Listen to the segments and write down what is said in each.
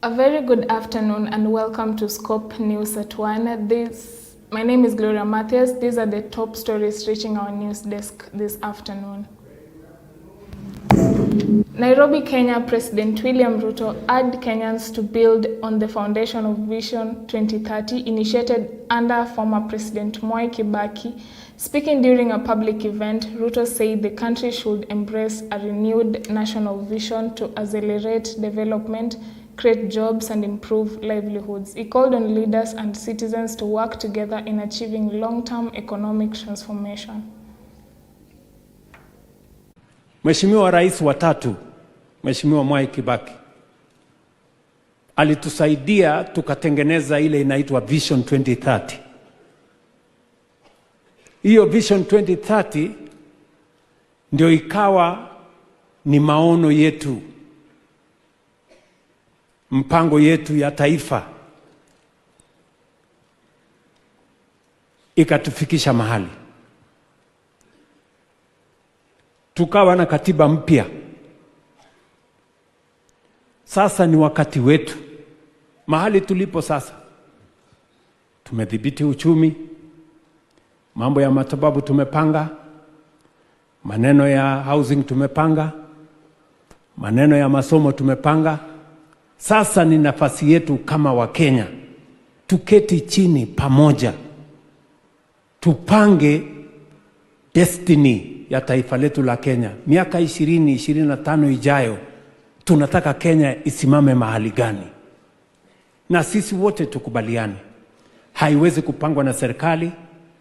A very good afternoon and welcome to Scope News at 1. My name is Gloria Mathias. These are the top stories reaching our news desk this afternoon. Nairobi, Kenya President William Ruto urged Kenyans to build on the foundation of Vision 2030 initiated under former President Mwai Kibaki. Speaking during a public event, Ruto said the country should embrace a renewed national vision to accelerate development, create jobs and improve livelihoods. He called on leaders and citizens to work together in achieving long-term economic transformation. Mheshimiwa Rais wa tatu, Mheshimiwa Mwai Kibaki, alitusaidia tukatengeneza ile inaitwa Vision 2030. Hiyo Vision 2030 ndio ikawa ni maono yetu, mpango yetu ya taifa, ikatufikisha mahali tukawa na katiba mpya. Sasa ni wakati wetu. Mahali tulipo sasa, tumedhibiti uchumi, mambo ya matibabu tumepanga, maneno ya housing tumepanga, maneno ya masomo tumepanga. Sasa ni nafasi yetu kama Wakenya tuketi chini pamoja, tupange destiny ya taifa letu la Kenya. Miaka 20-25 ijayo tunataka Kenya isimame mahali gani? Na sisi wote tukubaliane. Haiwezi kupangwa na serikali,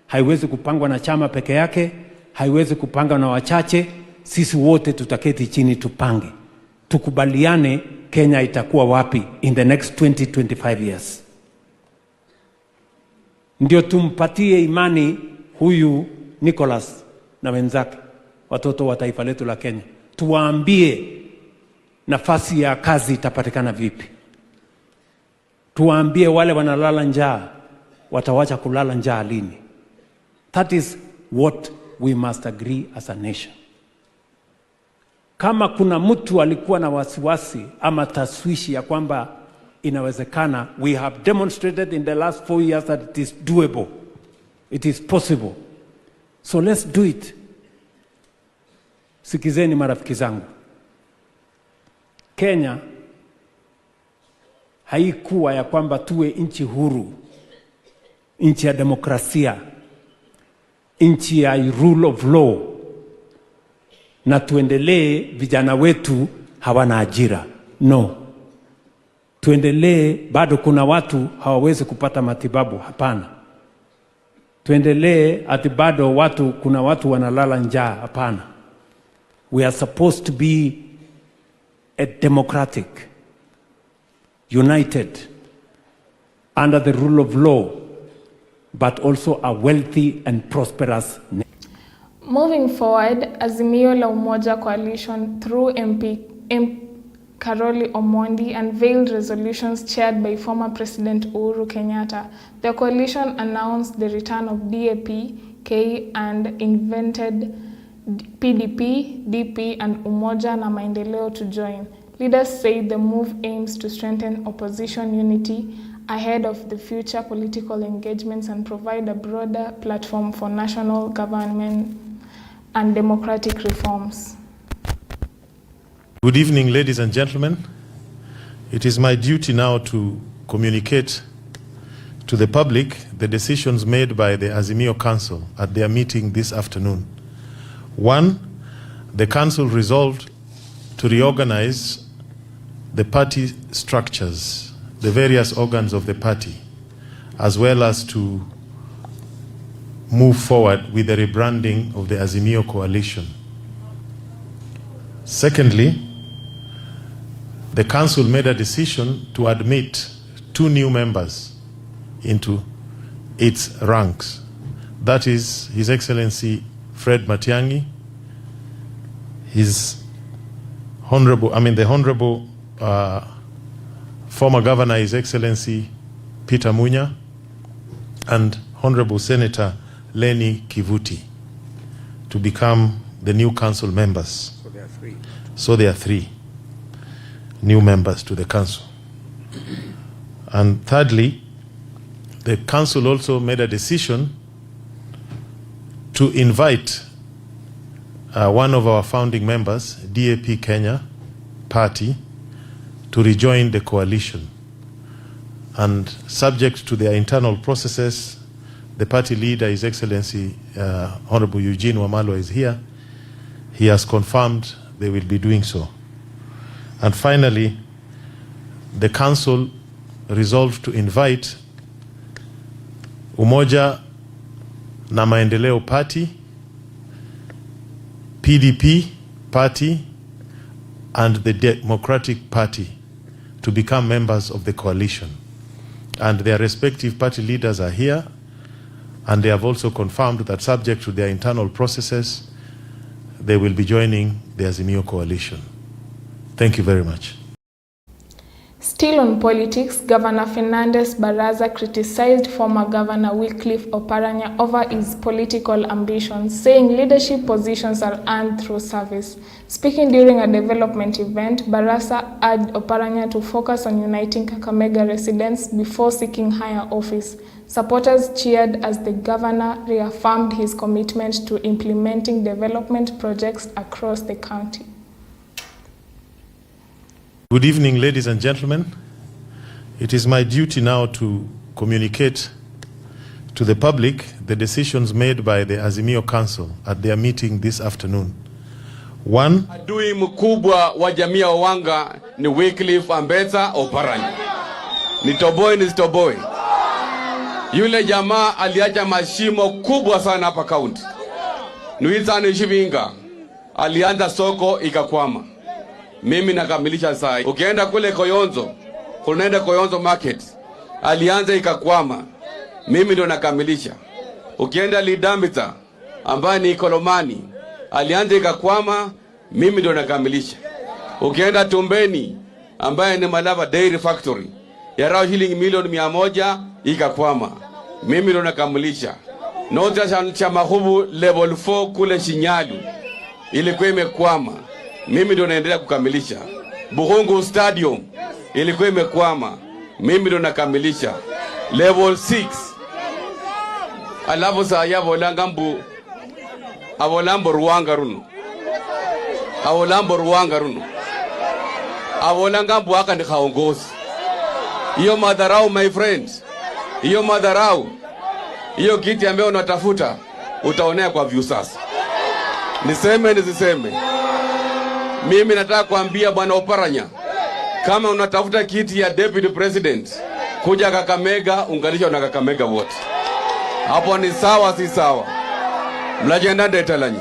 haiwezi kupangwa na chama peke yake, haiwezi kupangwa na wachache. Sisi wote tutaketi chini tupange. Tukubaliane Kenya itakuwa wapi in the next 20-25 years. Ndio tumpatie imani huyu Nicholas na wenzake, watoto wa taifa letu la Kenya. Tuwaambie nafasi ya kazi itapatikana vipi. Tuwaambie wale wanalala njaa watawacha kulala njaa lini. That is what we must agree as a nation. Kama kuna mtu alikuwa na wasiwasi ama taswishi ya kwamba inawezekana, we have demonstrated in the last 4 years that it is doable. It is possible. So let's do it. Sikizeni marafiki zangu. Kenya haikuwa ya kwamba tuwe nchi huru, nchi ya demokrasia, nchi ya rule of law, na tuendelee vijana wetu hawana ajira. No. Tuendelee bado kuna watu hawawezi kupata matibabu. Hapana. Tuendelee ati bado kuna watu wanalala njaa. Hapana. We are supposed to be a democratic, united, under the rule of law, but also a wealthy and prosperous nation. Moving forward, Azimio la Umoja Coalition through MP Karoli Omondi unveiled resolutions chaired by former President Uhuru Kenyatta. The coalition announced the return of DAP, K and invented PDP, DP and Umoja na Maendeleo to join. Leaders say the move aims to strengthen opposition unity ahead of the future political engagements and provide a broader platform for national government and democratic reforms. Good evening, ladies and gentlemen. It is my duty now to communicate to the public the decisions made by the Azimio Council at their meeting this afternoon. 1, the Council resolved to reorganize the party structures, the various organs of the party, as well as to move forward with the rebranding of the Azimio Coalition. Secondly, the Council made a decision to admit 2 new members into its ranks. That is His Excellency Fred Matiang'i, the Honorable former Governor His Excellency Peter Munya, and Honorable Senator Lenny Kivuti to become the new council members. So there are 3. So there are 3 new members to the council. And thirdly, the council also made a decision to invite one of our founding members, DAP Kenya Party, to rejoin the coalition. And subject to their internal processes, the party leader, His Excellency Honorable Eugene Wamalwa, is here. He has confirmed they will be doing so. And finally, the council resolved to invite Umoja na Maendeleo Party, PDP Party, and the Democratic Party to become members of the coalition. And their respective party leaders are here, and they have also confirmed that subject to their internal processes, they will be joining the Azimio coalition. Thank you very much. Still on politics, Governor Fernandes Baraza criticized former Governor Wycliffe Oparanya over his political ambitions, saying leadership positions are earned through service. Speaking during a development event, Baraza urged Oparanya to focus on uniting Kakamega residents before seeking higher office. Supporters cheered as the governor reaffirmed his commitment to implementing development projects across the county. Good evening, ladies and gentlemen. It is my duty now to communicate to the public the decisions made by the Azimio Council at their meeting this afternoon. One, adui mkubwa wa jamii ya Wanga ni Wycliffe Ambetsa Oparanya. Nitoboe nisitoboe. Yule jamaa aliacha mashimo kubwa sana hapa kaunti. Nuiza nishivinga. Alianza soko ikakwama. Mimi nakamilisha saa. Ukienda kule Koyonzo, kunaenda Koyonzo market, alianza ikakwama. Mimi ndo nakamilisha. Ukienda Lidambita, ambaye ni Kolomani, alianza ikakwama. Mimi ndo nakamilisha. Ukienda Tumbeni, ambaye ni Malava Dairy Factory, yarao shilingi milioni 100 ikakwama. Mimi ndo nakamilisha. Nota cha Mahubu level 4 kule Shinyalu, ilikuwa imekwama. Mimi ndo naendelea kukamilisha. Buhungu Stadium ilikuwa imekwama. Mimi ndo nakamilisha. Level 6. Alafu saa ya volangambu avolambo Ruanga runo. Avolambo Ruanga runo. Avolangambu haka ni kaongozi. Iyo madharau my friends. Iyo madharau. Iyo kiti ambayo unatafuta utaonea kwa view sasa. Niseme nisiseme. Mimi nataka kuambia Bwana Oparanya, kama unatafuta kiti ya deputy president, kuja Kakamega, unganisha na Kakamega wote. Hapo ni sawa si sawa. Mlajenda ndetalanyi.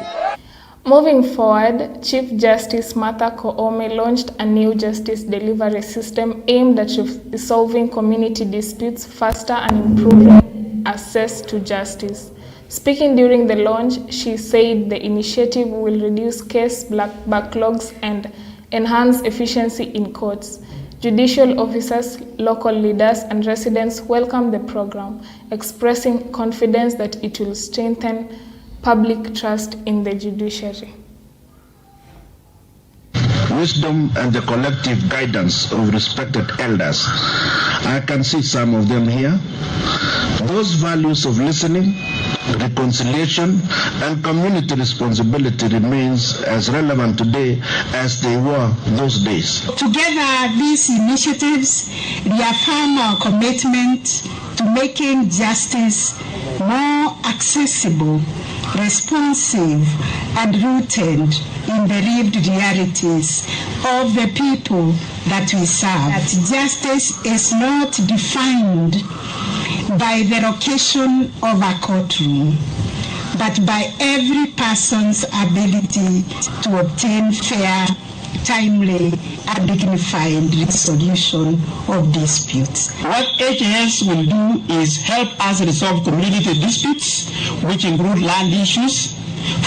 Moving forward, Chief Justice Martha Koome launched a new justice delivery system aimed at resolving community disputes faster and improving access to justice. Speaking during the launch, she said the initiative will reduce case backlogs and enhance efficiency in courts. Judicial officers, local leaders, and residents welcomed the program, expressing confidence that it will strengthen public trust in the judiciary. Wisdom and the collective guidance of respected elders. I can see some of them here. Those values of listening, reconciliation, and community responsibility remains as relevant today as they were those days. Together, these initiatives reaffirm our commitment to making justice more accessible, responsive, and rooted in the lived realities of the people that we serve. That justice is not defined by the location of a courtroom, but by every person's ability to obtain fair, timely, and dignified resolution of disputes. What HAS will do is help us resolve community disputes, which include land issues,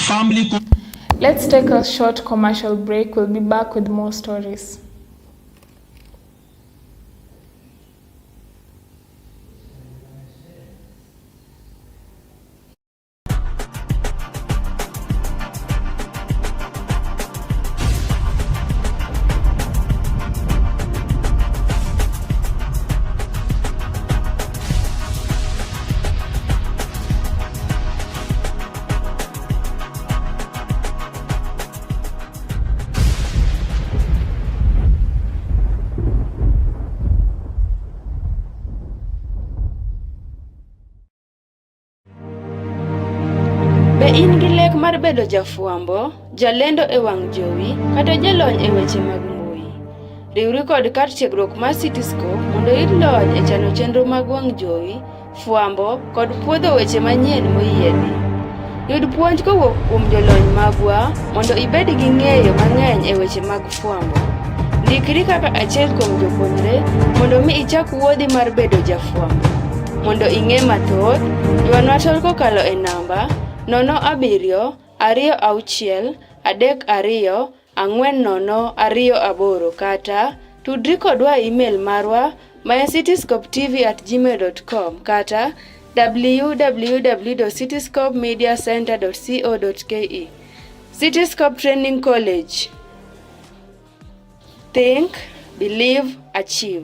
family. Let's take a short commercial break. We'll be back with more stories. Be in gi lek mar bedo jafuambo, jalendo e wang' jowi, kata jalony e weche mag mbui. Riwri kod kar tiegruok mar Cityscope mondo iyud lony e chano chenro mag wang' jowi, fuambo kod puodho weche manyien moyiedhi. Yud puonj kowuok kuom jolony magwa mondo ibed gi ng'eyo mang'eny e weche mag fuambo. Ndikri kaka achiel kuom jopuonjre mondo mi ichak wuodhi mar bedo jafuambo. Mondo ing'e mathoth, dwanwa tol kokalo e namba 0726324028 kata tudri kodwa email marwa cityscopetv@gmail.com kata www.cityscopemediacenter.co.ke. Cityscope Training College. Think, believe, achieve.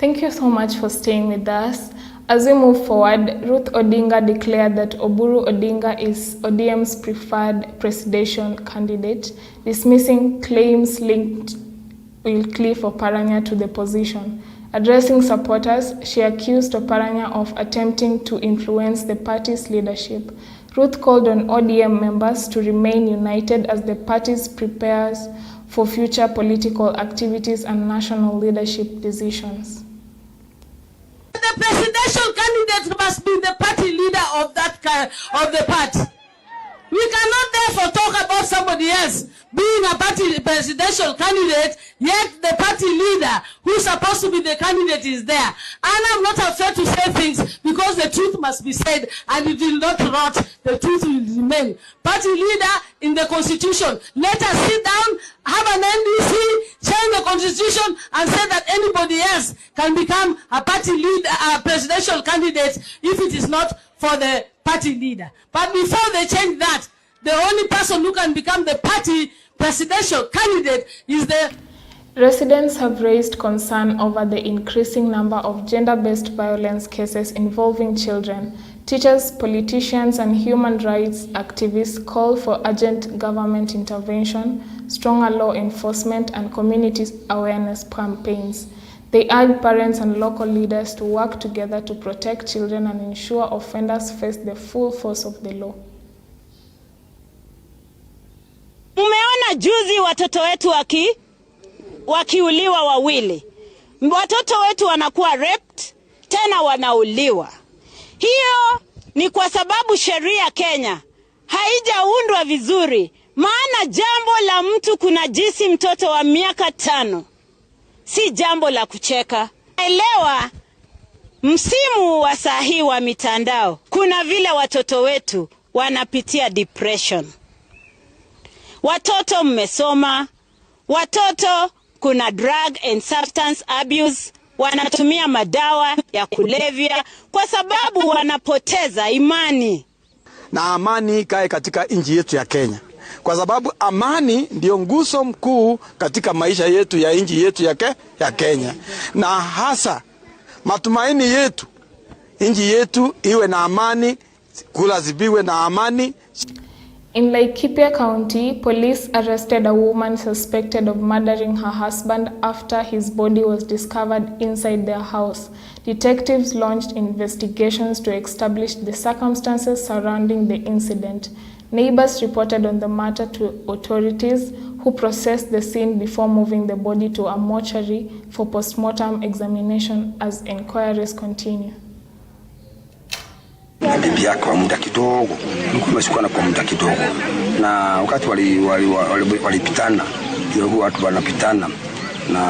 Thank you so much for staying with us. As we move forward, Ruth Odinga declared that Oburu Odinga is ODM's preferred presidential candidate, dismissing claims linked Wycliffe Oparanya to the position. Addressing supporters, she accused Oparanya of attempting to influence the party's leadership. Ruth called on ODM members to remain united as the party prepares for future political activities and national leadership decisions. The presidential candidate must be the party leader of the party. We cannot therefore talk about somebody else being a party presidential candidate, yet the party leader who's supposed to be the candidate is there. And I'm not afraid to say things because the truth must be said and it will not rot. The truth will remain. Party leader in the constitution. Let us sit down, have an NDC, change the constitution and say that anybody else can become a party leader, a presidential candidate if it is not for the party leader. But before they change that, the only person who can become the party presidential candidate is the... Residents have raised concern over the increasing number of gender-based violence cases involving children. Teachers, politicians, and human rights activists call for urgent government intervention, stronger law enforcement, and community awareness campaigns. They urge parents and local leaders to work together to protect children and ensure offenders face the full force of the law. Mumeona juzi watoto wetu wakiuliwa wawili. Watoto wetu wanakuwa raped, tena wanauliwa. Hiyo ni kwa sababu sheria Kenya haijaundwa vizuri. Maana jambo la mtu kunajisi mtoto wa miaka 5 si jambo la kucheka. Elewa msimu wa sahi wa mitandao, kuna vile watoto wetu wanapitia depression. Watoto mmesoma, watoto kuna drug and substance abuse, wanatumia madawa ya kulevya kwa sababu wanapoteza imani. Na amani ikae katika nchi yetu ya Kenya. Kwa sababu amani ndio nguzo mkuu katika maisha yetu ya nchi yetu ya Kenya. Na hasa matumaini yetu, nchi yetu iwe na amani, kula zibiwe na amani. In Laikipia County, police arrested a woman suspected of murdering her husband after his body was discovered inside their house. Detectives launched investigations to establish the circumstances surrounding the incident. Neighbors reported on the matter to authorities, who processed the scene before moving the body to a mortuary for post-mortem examination as inquiries continue. Bibi yake kwa muda kidogo, mkumeshikana kwa muda kidogo, na wakati walipitana kidogo, watu wanapitana na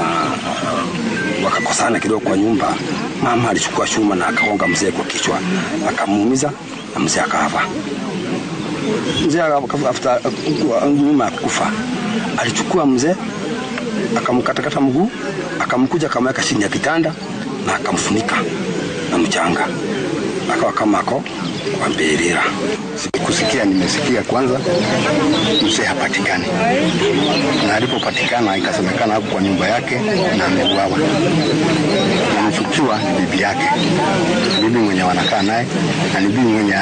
wakakosana kidogo kwa nyumba. Mama alichukua chuma na akagonga mzee kwa kichwa, akamuumiza na mzee akafa. Mzee akafuta nyuma ya kufa, alichukua mzee akamkatakata mguu, akamkuja akamweka chini ya kitanda na akamfunika na mchanga. Akawa kama ako kwa mbelera. Sikusikia, nimesikia kwanza mzee hapatikani. Na alipopatikana ikasemekana hapo kwa nyumba yake na ameuawa. Anachukiwa wamejua ni bibi yake, bibi mwenye wanakaa naye, na ni bibi mwenye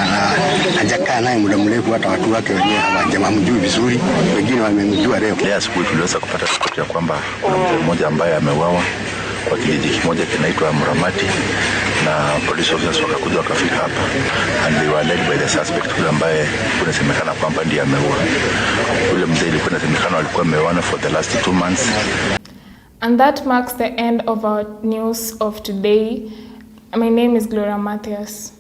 hajakaa naye muda mrefu, hata watu wake wenyewe hawajamjui vizuri, wengine wamemjua leo. Leo asubuhi tuliweza kupata ripoti ya kwamba kuna mzee mmoja ambaye ameuawa kwa kijiji kimoja kinaitwa Muramati, na police officers wakakuja wakafika hapa, and they were led by the suspect, yule ambaye kunasemekana kwamba ndiye ameua. Yule mzee ilikuwa inasemekana alikuwa ameoana for the last 2 months. And that marks the end of our news of today. My name is Gloria Matthias.